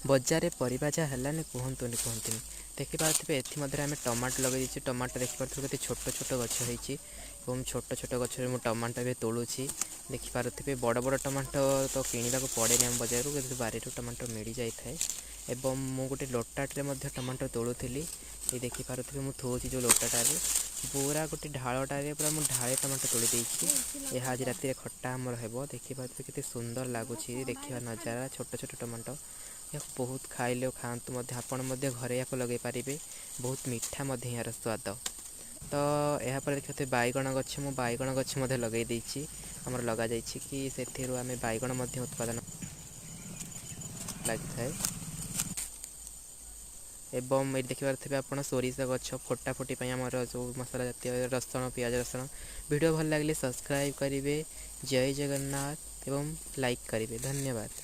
बजार परिबा जहाँ हेलानी कहतुनि कहतुनि देखिपे एमध्य आम टमाटो लगे टमाटो देखिपे के छोट छोट गछ हो छोट छोट गचर मुझे टमाटो भी तोलुची देखिपे बड़ बड़ टमाटो तो किणवा पड़े आम बजार को बारी टमाटो मिल जाए एवं मु गोटे लोटाटे टमाटो तोलुली ये देखिपे मुझे थोची जो लोटाटे पूरा गोटे ढालटे पूरा मुझे ढाए टमाटो तोली देती यह आज राति खट्टा आमर हे देखिपे के सुंदर लगुच देखा नजारा छोट छोट टमाटो या बहुत खाइले खातु आपण घरे या लगे पारे बहुत मीठा यार स्वाद तो यापर देखते बैगण गछ मु बैगण गछ लगे आमर लग जा कि से आम बैगण उत्पादन लगी थाए एवं ये देखिए आप सोरिष गछ फोटा फोटी आमर जो मसला जातीय रसुण पियाज रसुण वीडियो भल लगे सब्सक्राइब करेंगे। जय जगन्नाथ एवं लाइक करेंगे। धन्यवाद।